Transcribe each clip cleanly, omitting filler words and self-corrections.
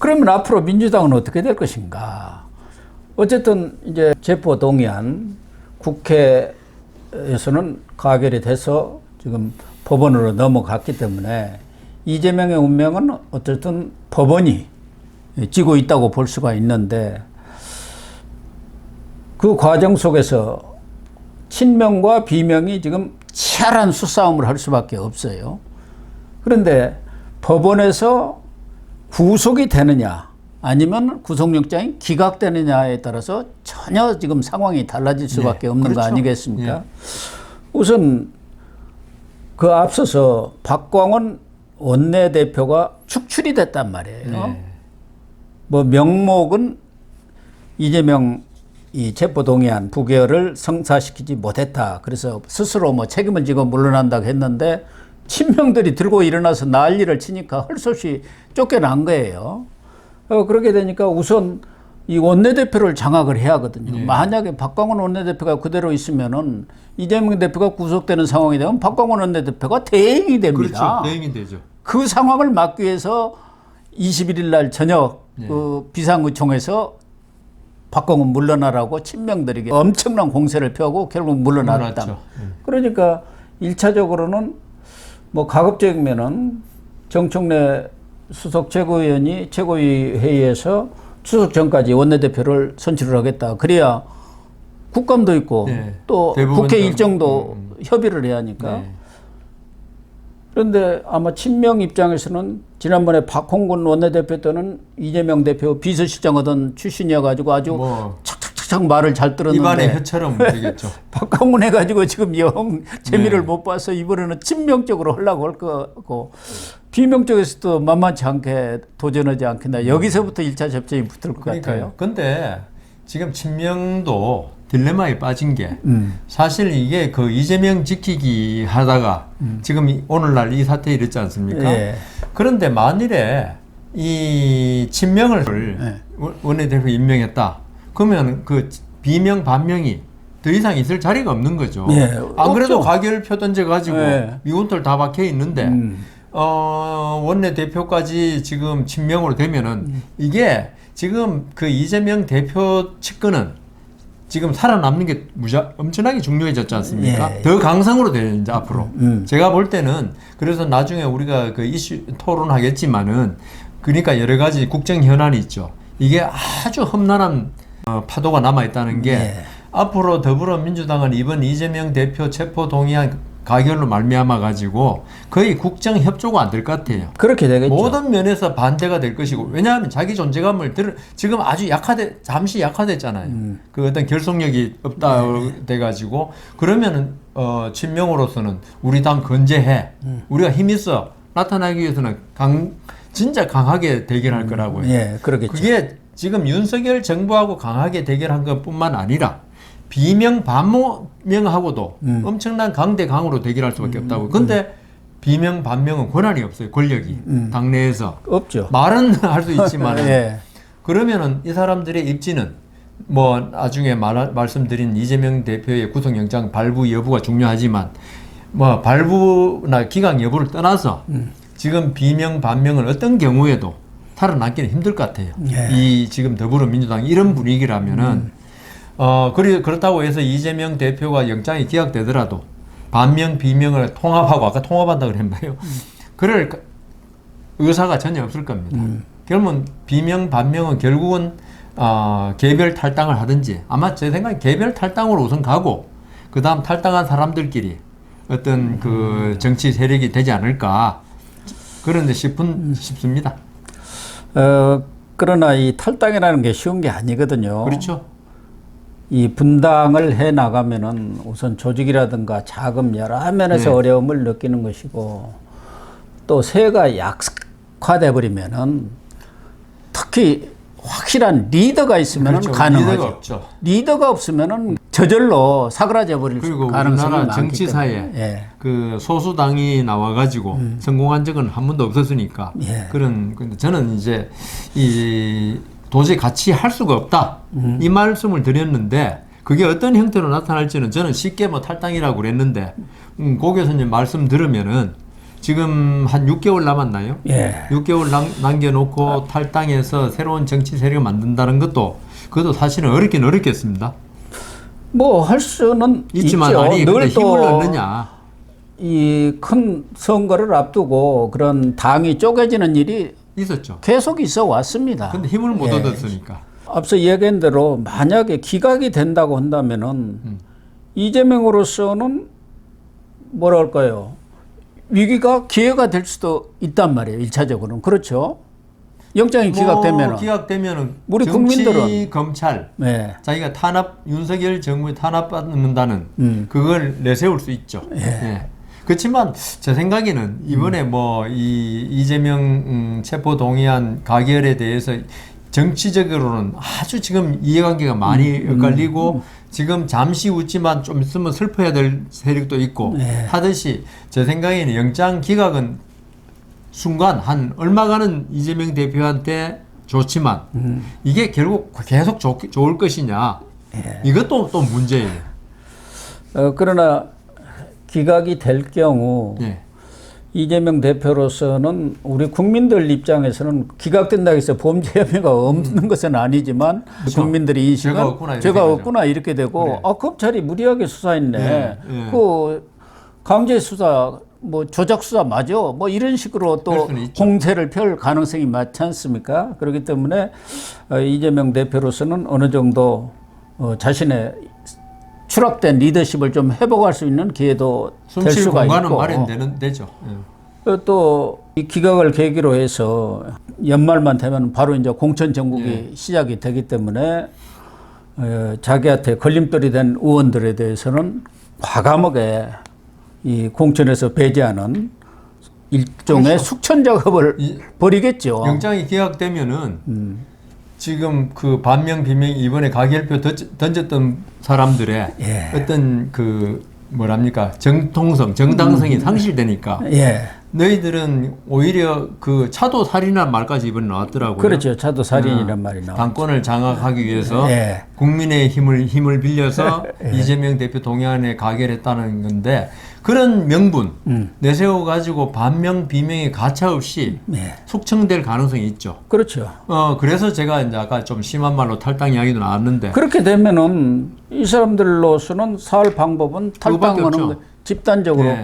그러면 앞으로 민주당은 어떻게 될 것인가? 어쨌든 이제 체포 동의안 국회에서는 가결이 돼서 지금 법원으로 넘어갔기 때문에 이재명의 운명은 어쨌든 법원이 쥐고 있다고 볼 수가 있는데 그 과정 속에서 친명과 비명이 지금 치열한 수싸움을 할 수밖에 없어요. 그런데 법원에서 구속이 되느냐 아니면 구속영장이 기각되느냐에 따라서 전혀 지금 상황이 달라질 수밖에 없는 그렇죠. 거 아니겠습니까? 우선 그 앞서서 박광원 원내대표가 축출이 됐단 말이에요. 뭐 명목은 이재명 이 체포동의안 부결을 성사시키지 못했다. 그래서 스스로 뭐 책임을 지고 물러난다고 했는데 친명들이 들고 일어나서 난리를 치니까 할 수 없이 쫓겨난 거예요. 그렇게 되니까 우선 이 원내대표를 장악을 해야 하거든요. 만약에 박광원 원내대표가 그대로 있으면은 이재명 대표가 구속되는 상황이 되면 박광원 원내대표가 대행이 됩니다. 그렇죠. 대행이 되죠. 그 상황을 막기 위해서 21일 날 저녁 그 비상의총에서 박광원 물러나라고 친명들에게 엄청난 공세를 펴고 결국 물러났다. 그러니까 1차적으로는 뭐 가급적이면은 정청래 수석 최고위원이 최고위 회의에서 추석 전까지 원내대표를 선출을 하겠다. 그래야 국감도 있고 또 국회 일정도 협의를 해야 하니까. 그런데 아마 친명 입장에서는 지난번에 박홍근 원내대표 때는 이재명 대표 비서실장 하던 출신이어가지고 아주 착착착착 말을 잘 들었는데 입안에 혀처럼 되겠죠. 박광훈 해가지고 지금 영 재미를 못 봐서 이번에는 친명적으로 하려고 할 거고 비명 쪽에서도 만만치 않게 도전하지 않겠나. 여기서부터 1차 접전이 붙을 것 같아요. 근데 지금 친명도 딜레마에 빠진 게 사실 이게 그 이재명 지키기 하다가 지금 오늘날 이 사태에 이랬지 않습니까? 그런데 만일에 이 친명을 원내대표 임명했다. 그러면 그 비명 반명이 더 이상 있을 자리가 없는 거죠. 안 그래도 가결표 던져가지고 미운털 다 박혀 있는데 원내대표까지 지금 친명으로 되면은 이게 지금 그 이재명 대표 측근은 지금 살아남는 게 엄청나게 중요해졌지 않습니까? 더 강성으로 돼요, 이제 앞으로. 제가 볼 때는 그래서 나중에 우리가 그 이슈 토론하겠지만은 그러니까 여러 가지 국정 현안이 있죠. 이게 아주 험난한 파도가 남아있다는 게 앞으로 더불어민주당은 이번 이재명 대표 체포 동의안 가결로 말미암아 가지고 거의 국정 협조가 안 될 것 같아요. 그렇게 되겠죠. 모든 면에서 반대가 될 것이고 왜냐하면 자기 존재감을 지금 아주 잠시 약화됐잖아요. 그 어떤 결속력이 없다 돼 가지고 그러면은 친명으로서는 우리 당 건재해. 우리가 힘 있어 나타나기 위해서는 진짜 강하게 대결할 거라고요. 그러겠죠. 그게 지금 윤석열 정부하고 강하게 대결한 것뿐만 아니라 비명 반명하고도 엄청난 강대강으로 대결할 수밖에 없다고. 근데 비명 반명은 권한이 없어요. 권력이 당내에서 없죠. 말은 할 수 있지만 그러면은 이 사람들의 입지는 뭐 나중에 말씀드린 이재명 대표의 구속영장 발부 여부가 중요하지만 뭐 발부나 기각 여부를 떠나서 지금 비명 반명은 어떤 경우에도 살아남기는 힘들 것 같아요. 이 지금 더불어민주당 이런 분위기라면은 그렇다고 해서 이재명 대표가 영장이 기각되더라도 반명, 비명을 통합하고 아까 통합한다고 그랬나요? 그럴 의사가 전혀 없을 겁니다. 그러면 비명, 반명은 결국은 개별 탈당을 하든지 아마 제 생각에 개별 탈당으로 우선 가고 그 다음 탈당한 사람들끼리 어떤 그 정치 세력이 되지 않을까 그런데 싶습니다. 그러나 이 탈당이라는 게 쉬운 게 아니거든요. 그렇죠. 이 분당을 해 나가면은 우선 조직이라든가 자금 여러 면에서 어려움을 느끼는 것이고 또 세가 약화돼 버리면은 특히 확실한 리더가 있으면은 가능하죠. 리더가 없죠. 리더가 없으면은 저절로 사그라져 버릴 그리고 가능성이 우리나라 많기 정치사에 그 소수당이 나와가지고 성공한 적은 한 번도 없었으니까 근데 저는 이제 이 도저히 같이 할 수가 없다 이 말씀을 드렸는데 그게 어떤 형태로 나타날지는 저는 쉽게 뭐 탈당이라고 그랬는데 고 교수님 말씀 들으면은 지금 한 6개월 남았나요? 예. 6개월 남겨놓고 탈당해서 새로운 정치 세력을 만든다는 그것도 사실은 어렵긴 어렵겠습니다. 뭐 할 수는 있지만 있죠. 아니 늘 근데 힘을 또 얻느냐. 이 큰 선거를 앞두고 그런 당이 쪼개지는 일이 있었죠. 계속 있어 왔습니다. 근데 힘을 못 예. 얻었으니까. 앞서 얘기한 대로 만약에 기각이 된다고 한다면은 이재명으로서는 뭐랄까요? 위기가 기회가 될 수도 있단 말이에요. 1차적으로는. 그렇죠? 영장이 기각되면은. 기각되면은 우리 정치, 국민들은 검찰 네. 자기가 윤석열 정부에 탄압받는다는 그걸 내세울 수 있죠. 예. 그렇지만 제 생각에는 이번에 뭐 이 이재명 체포 동의안 가결에 대해서 정치적으로는 아주 지금 이해관계가 많이 엇갈리고 지금 잠시 웃지만 좀 있으면 슬퍼야 될 세력도 있고 하듯이 제 생각에는 영장 기각은 순간 한 얼마간은 이재명 대표한테 좋지만 이게 결국 계속 좋을 것이냐 이것도 또 문제예요. 그러나 기각이 될 경우 예. 이재명 대표로서는 우리 국민들 입장에서는 기각된다고 해서 범죄 혐의가 없는 것은 아니지만 그렇죠. 국민들이 인식은 죄가 없구나 이렇게 되고 그래. 검찰이 무리하게 수사했네. 예. 그 강제 수사 뭐 조작 수사 맞아. 뭐 이런 식으로 또 공세를 펼 가능성이 많지 않습니까? 그렇기 때문에 이재명 대표로서는 어느 정도 자신의 추락된 리더십을 좀 회복할 수 있는 기회도 될 수가 있고. 마련되는 되죠. 또 이 기각을 계기로 해서 연말만 되면 바로 이제 공천 정국이 시작이 되기 때문에 자기한테 걸림돌이 된 의원들에 대해서는 과감하게 이 공천에서 배제하는 일종의 그렇죠. 숙천 작업을 벌이겠죠. 영장이 기각되면은 지금 그 반명 비명 이번에 가결표 던졌던 사람들의 어떤 그 뭐랍니까 정통성 정당성이 상실되니까 너희들은 오히려 그 차도 살인한 말까지 이번에 나왔더라고요. 그렇죠. 차도 살인이란 말이 나왔죠. 당권을 장악하기 위해서 국민의 힘을 빌려서 이재명 대표 동의안에 가결했다는 건데 그런 명분 내세워 가지고 반명 비명이 가차없이 숙청될 가능성이 있죠. 그렇죠. 그래서 제가 이제 아까 좀 심한 말로 탈당 이야기도 나왔는데 그렇게 되면은 이 사람들로서는 살 방법은 탈당하는 집단적으로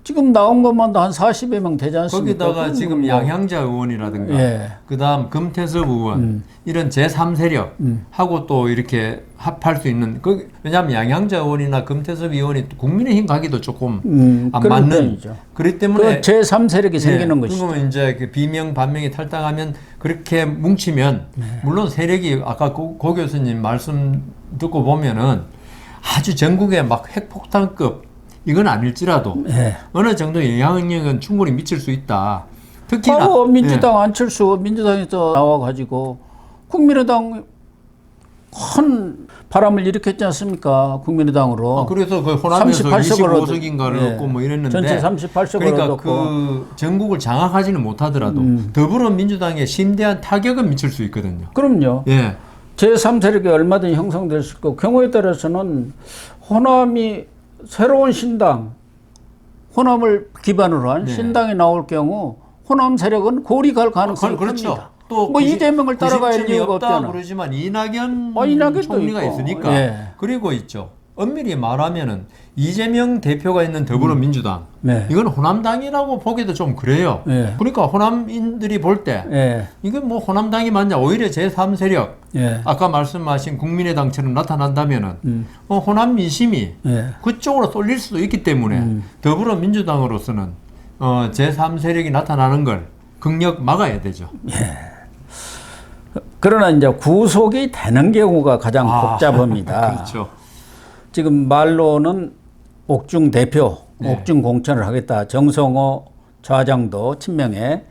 지금 나온 것만도 한 40여 명 되지 않습니까? 거기다가 지금 양향자 의원이라든가 그다음 금태섭 의원 이런 제3세력 하고 또 이렇게 합할 수 있는 왜냐하면 양향자 의원이나 금태섭 의원이 국민의힘 가기도 조금 안 맞는 편이죠. 그렇기 때문에 그 제3세력이 생기는 것이죠. 그러면 이제 그 비명 반명이 탈당하면 그렇게 뭉치면 물론 세력이 아까 고 교수님 말씀 듣고 보면은 아주 전국에 막 핵폭탄급 이건 아닐지라도 어느 정도 영향력은 충분히 미칠 수 있다. 특히나 바로 민주당 안철수 민주당에서 나와가지고 국민의당 큰 바람을 일으켰지 않습니까? 국민의당으로. 그래서 그 호남에서 25석인가를 얻고 뭐 이랬는데 전체 38석을 그러니까 얻었고 그 전국을 장악하지는 못하더라도 더불어민주당에 심대한 타격은 미칠 수 있거든요. 그럼요. 제3세력이 얼마든지 형성될 수 있고 경우에 따라서는 호남이 새로운 신당, 호남을 기반으로 한 신당이 나올 경우 호남 세력은 골이 갈 가능성이 큽니다. 또 뭐 이재명을 따라갈 이유가 없잖아. 그러지만 이낙연 총리가 있고. 있으니까 그리고 있죠. 엄밀히 말하면은 이재명 대표가 있는 더불어민주당 이건 호남당이라고 보기도 좀 그래요. 그러니까 호남인들이 볼 때 이건 뭐 호남당이 맞냐 오히려 제3세력 아까 말씀하신 국민의당처럼 나타난다면은 호남 민심이 그쪽으로 쏠릴 수도 있기 때문에 더불어민주당으로서는 제3세력이 나타나는 걸 극력 막아야 되죠. 그러나 이제 구속이 되는 경우가 가장 복잡합니다. 그렇죠. 지금 말로는 옥중 대표, 옥중 공천을 하겠다. 정성호 좌장도 친명에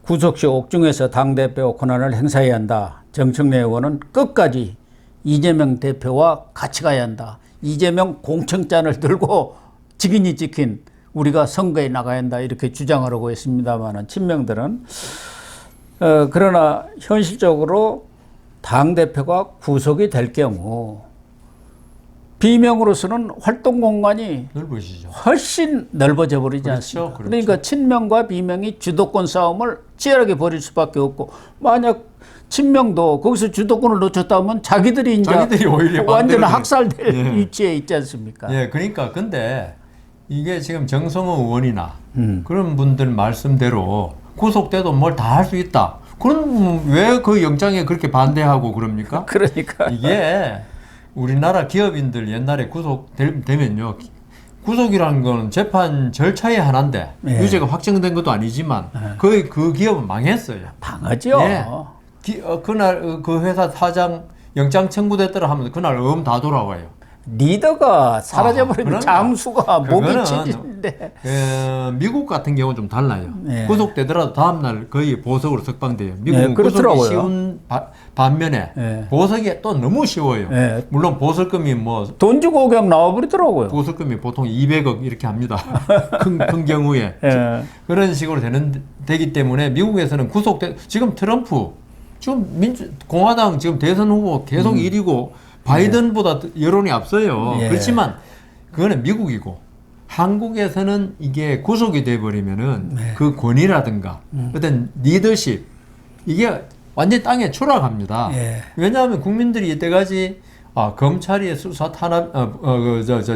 구속 시 옥중에서 당대표 권한을 행사해야 한다. 정청래 의원은 끝까지 이재명 대표와 같이 가야 한다. 이재명 공천장을 들고 직인이 찍힌 우리가 선거에 나가야 한다. 이렇게 주장하려고 했습니다만 친명들은 그러나 현실적으로 당대표가 구속이 될 경우 비명으로서는 활동 공간이 넓으시죠. 훨씬 넓어져 버리지 그렇죠, 않습니까? 그렇죠. 그러니까 친명과 비명이 주도권 싸움을 치열하게 벌일 수밖에 없고, 만약 친명도 거기서 주도권을 놓쳤다면 자기들이 오히려 완전 반대로 학살될 예. 위치에 있지 않습니까? 예, 그러니까 근데 이게 지금 정성호 의원이나 그런 분들 말씀대로 구속돼도 뭘 다 할 수 있다. 그럼 왜 그 영장에 그렇게 반대하고 그럽니까? 그러니까 이게 우리나라 기업인들 옛날에 구속되면요. 구속이라는 건 재판 절차의 하나인데 예. 유죄가 확정된 것도 아니지만 거의 그 기업은 망했어요. 방하죠. 예. 그날 그 회사 사장 영장 청구됐더라 하면 그날 다 돌아와요. 리더가 사라져버리면 그러면 장수가 목이 그거는 치지는데. 미국 같은 경우는 좀 달라요. 네. 구속되더라도 다음날 거의 보석으로 석방돼요. 미국은 네, 구속이 그렇더라고요. 쉬운 반면에 네. 보석이 또 너무 쉬워요. 네. 물론 보석금이 돈 주고 그냥 나와버리더라고요. 보석금이 보통 200억 이렇게 합니다. 큰 경우에. 예. 그런 식으로 되기 때문에 미국에서는 지금 트럼프, 지금 공화당 지금 대선 후보 계속 1위고 바이든보다 여론이 앞서요. 예. 그렇지만 그거는 미국이고 한국에서는 이게 구속이 돼버리면은 그 권위라든가 어떤 리더십 이게 완전 땅에 추락합니다. 예. 왜냐하면 국민들이 이때까지 검찰이 수사 탄압,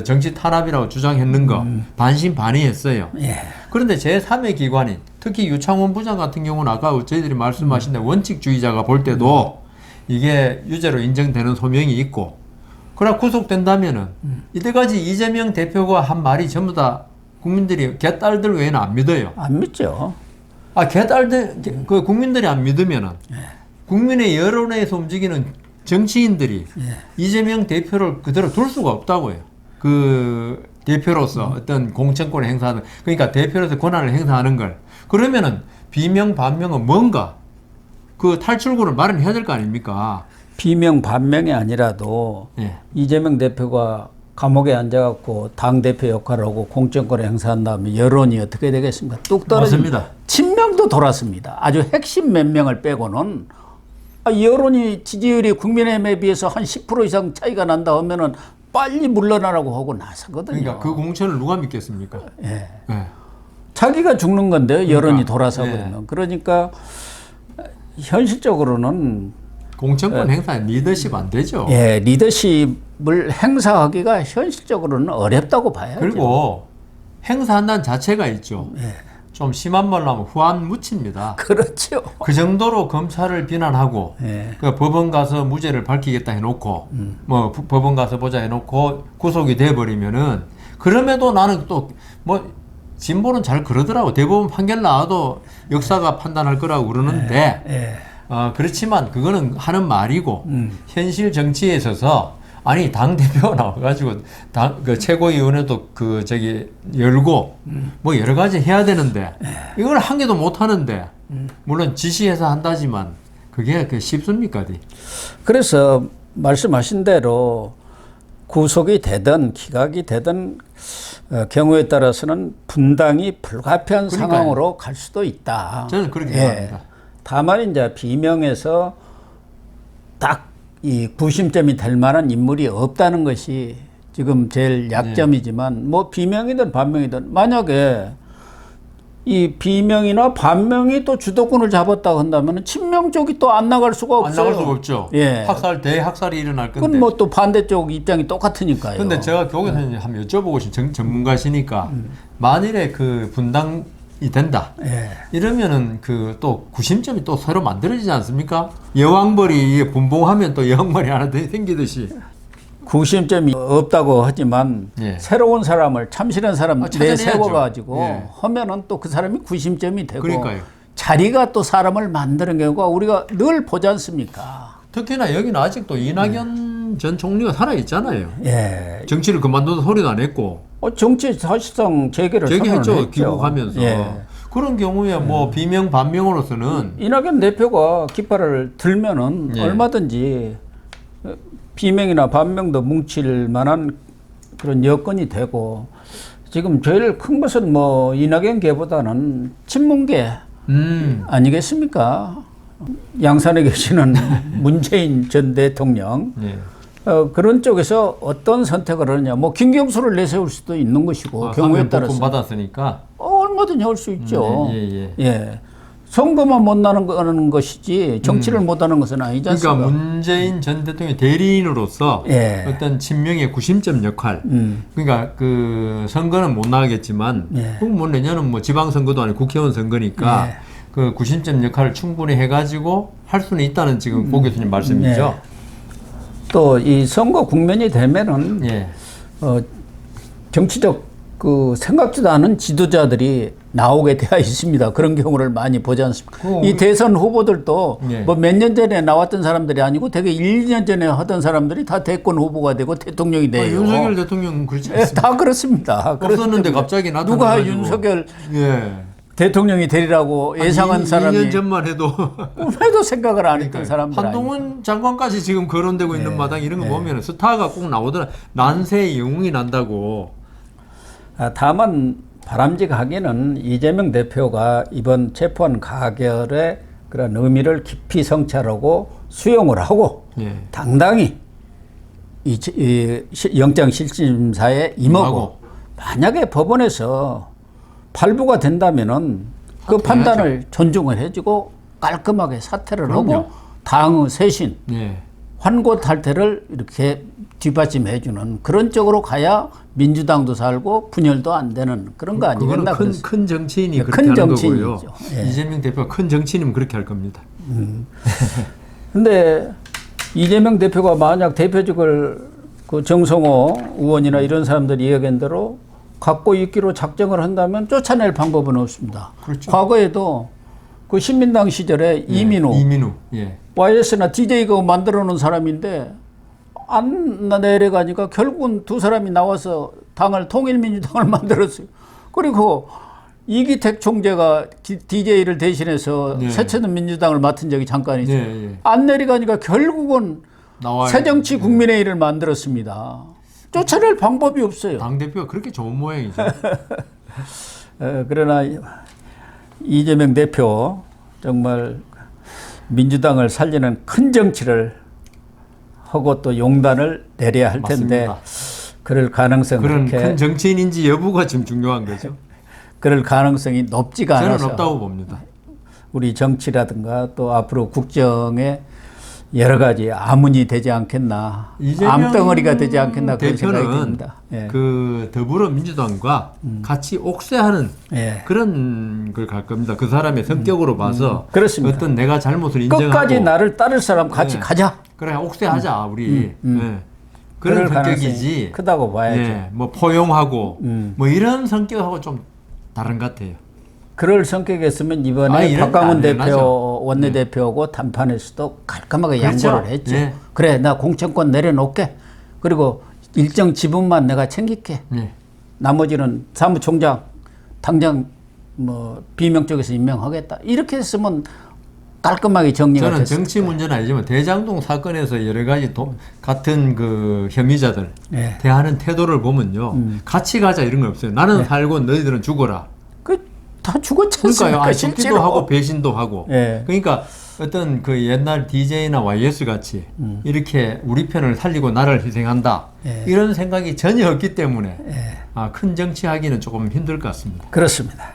정치 탄압이라고 주장했는 거 반신반의했어요. 예. 그런데 제3의 기관인 특히 유창훈 부장 같은 경우는 아까 저희들이 말씀하신 대로 원칙주의자가 볼 때도 이게 유죄로 인정되는 소명이 있고 그러나 구속된다면은 이때까지 이재명 대표가 한 말이 전부 다 국민들이 개딸들 외에는 안 믿어요. 안 믿죠. 개딸들 그 국민들이 안 믿으면은 국민의 여론에서 움직이는 정치인들이 이재명 대표를 그대로 둘 수가 없다고요. 그 대표로서 어떤 공천권을 행사하는 그러니까 대표로서 권한을 행사하는 걸 그러면은 비명 반명은 뭔가 그 탈출구를 마련해야 될 거 아닙니까? 비명 반명이 아니라도 예. 이재명 대표가 감옥에 앉아갖고 당대표 역할을 하고 공천권을 행사한 다음에 여론이 어떻게 되겠습니까? 뚝 떨어집니다. 맞습니다. 친명도 돌았습니다. 아주 핵심 몇 명을 빼고는 여론이 지지율이 국민의힘에 비해서 한 10% 이상 차이가 난다 하면은 빨리 물러나라고 하고 나서거든요. 그러니까 그 공천을 누가 믿겠습니까? 예. 예. 자기가 죽는 건데 여론이 그러니까, 돌아서 예. 버리면. 그러니까 현실적으로는 공천권 행사 리더십 안 되죠. 예, 리더십을 행사하기가 현실적으로는 어렵다고 봐야죠. 그리고 행사한다는 자체가 있죠. 예. 좀 심한 말로 하면 후안 묻힙니다. 그렇죠. 그 정도로 검찰을 비난하고 예. 그 법원 가서 무죄를 밝히겠다 해놓고 뭐 법원 가서 보자 해놓고 구속이 돼버리면은 그럼에도 나는 또 뭐 진보는 잘 그러더라고. 대법원 판결 나와도 역사가 판단할 거라고 그러는데 예. 그렇지만 그거는 하는 말이고 현실 정치에 있어서 아니 당 대표가 나와가지고 그 최고위원회도 열고 뭐 여러 가지 해야 되는데 이걸 한 개도 못 하는데 물론 지시해서 한다지만 그게 쉽습니까? 그래서 말씀하신 대로 구속이 되든 기각이 되든 경우에 따라서는 분당이 불가피한 그러니까요. 상황으로 갈 수도 있다. 저는 그렇게 생각합니다. 다만 이제 비명에서 딱 이 구심점이 될 만한 인물이 없다는 것이 지금 제일 약점이지만 뭐 비명이든 반명이든 만약에 이 비명이나 반명이 또 주도권을 잡았다 한다면 친명 쪽이 또 안 나갈 수가 없어요. 안 나갈 수가 없죠. 예. 대학살이 일어날 건데. 그건 뭐 또 반대쪽 입장이 똑같으니까요. 근데 제가 교육선생님 한번 여쭤보고 싶은 전문가시니까 만일에 그 분당이 된다. 예. 이러면은 또 구심점이 또 새로 만들어지지 않습니까? 여왕벌이 분봉하면 또 여왕벌이 하나 생기듯이. 구심점이 없다고 하지만 예. 새로운 사람을 참신한 사람 찾아내야죠. 내세워가지고 예. 하면은 또 그 사람이 구심점이 되고 그러니까요. 자리가 또 사람을 만드는 경우가 우리가 늘 보지 않습니까? 특히나 여기는 아직도 이낙연 전 총리가 살아있잖아요. 예. 정치를 그만둬도 소리도 안 했고. 정치 사실상 재개를 제기했죠. 선언을 했죠. 귀국하면서. 예. 그런 경우에 뭐 비명 반명으로서는 이낙연 대표가 깃발을 들면은 예. 얼마든지 비명이나 반명도 뭉칠 만한 그런 여건이 되고 지금 제일 큰 것은 뭐 이낙연계보다는 친문계 아니겠습니까? 양산에 계시는 문재인 전 대통령 예. 그런 쪽에서 어떤 선택을 하느냐. 뭐 김경수를 내세울 수도 있는 것이고 경우에 따라서 받았으니까 얼마든지 할 수 있죠. 예. 예. 선거만 못 나는 것이지 정치를 못 하는 것은 아니지 않습니까? 그러니까 문재인 전 대통령의 대리인으로서 예. 어떤 친명의 구심점 역할. 그러니까 그 선거는 못 나가겠지만 예. 뭐 내년은 뭐 지방선거도 아니고 국회의원 선거니까 예. 그 구심점 역할을 충분히 해가지고 할 수는 있다는 지금 고 교수님 말씀이죠. 또 이 선거 국면이 되면은 예. 정치적 그 생각지도 않은 지도자들이 나오게 되어 있습니다. 그런 경우를 많이 보지 않습니까? 이 대선 후보들도 예. 뭐 몇 년 전에 나왔던 사람들이 아니고 되게 1, 2년 전에 하던 사람들이 다 대권 후보가 되고 대통령이 돼요. 윤석열 대통령은 그렇지 예, 않습니까? 다 그렇습니다. 없었는데 갑자기 나타나가지고 누가 윤석열 예. 대통령이 되리라고 예상한 사람이 2년 전만 해도 꿈에도 생각을 안 했던 사람들 아니에요. 한동훈 장관까지 지금 거론되고 있는 마당 이런 거 보면 스타가 꼭 나오더라. 난세의 영웅이 난다고. 다만 바람직하게는 이재명 대표가 이번 체포한 가결의 그런 의미를 깊이 성찰하고 수용을 하고 예. 당당히 이 영장실질심사에 임하고 만약에 법원에서 발부가 된다면은 그 사퇴해야죠. 판단을 존중을 해주고 깔끔하게 사퇴를 그럼요. 하고 당의 쇄신, 예. 환고 탈퇴를 이렇게 뒷받침해주는 그런 쪽으로 가야 민주당도 살고 분열도 안 되는 그런 거 아니겠나. 그거는 큰 정치인이 네, 그렇게 큰 하는 정치인이죠. 거고요. 예. 이재명 대표가 큰 정치인이면 그렇게 할 겁니다. 근데 이재명 대표가 만약 대표직을 그 정성호 의원이나 이런 사람들이 이야기한 대로 갖고 있기로 작정을 한다면 쫓아낼 방법은 없습니다. 그렇죠. 과거에도 그 신민당 시절에 이민우 예. YS나 DJ가 만들어 놓은 사람인데 안 내려가니까 결국은 두 사람이 나와서 당을 통일민주당을 만들었어요. 그리고 이기택 총재가 DJ를 대신해서 네. 새천년 민주당을 맡은 적이 잠깐 있어요. 예. 안 내려가니까 결국은 나와요. 새정치 국민회의를 만들었습니다. 쫓아낼 방법이 없어요. 당 대표가 그렇게 좋은 모양이죠. 그러나 이재명 대표 정말 민주당을 살리는 큰 정치를 하고 또 용단을 내려야 할 텐데 맞습니다. 그럴 가능성은 그런 그렇게 큰 정치인인지 여부가 지금 중요한 거죠. 그럴 가능성이 높지가 저는 않아서 없다고 봅니다. 우리 정치라든가 또 앞으로 국정에 여러 가지 암문이 되지 않겠나, 암덩어리가 되지 않겠나 그런 생각이 대표는 듭니다. 예. 그 더불어민주당과 같이 옥쇄하는 예. 그런 걸 갈 겁니다. 그 사람의 성격으로 봐서 그렇습니다. 어떤 내가 잘못을 인정하고 끝까지 나를 따를 사람 같이 예. 가자. 그래 옥쇄하자 우리 예. 그런 그럴 가능성이 성격이지. 크다고 봐야죠. 예. 뭐 포용하고 뭐 이런 성격하고 좀 다른 것 같아요. 그럴 성격이었으면 이번에 아니, 이런 박광훈 거 안 대표 일어나죠. 원내대표하고 담판에서도 깔끔하게 그렇죠. 양보를 했죠. 네. 그래, 나 공천권 내려놓게. 그리고 일정 지분만 내가 챙길게. 네. 나머지는 사무총장 당장 뭐 비명 쪽에서 임명하겠다. 이렇게 했으면 깔끔하게 정리가 저는 됐을 정치 거예요. 문제는 아니지만 대장동 사건에서 여러 가지 같은 그 혐의자들 네. 대하는 태도를 보면요. 같이 가자 이런 거 없어요. 나는 살고 너희들은 죽어라. 다 죽었지 않습니까? 그러니까요. 아니, 실제로. 죽기도 하고 배신도 하고. 예. 그러니까 어떤 그 옛날 DJ나 YS 같이 이렇게 우리 편을 살리고 나를 희생한다. 예. 이런 생각이 전혀 없기 때문에 예. 큰 정치하기는 조금 힘들 것 같습니다. 그렇습니다.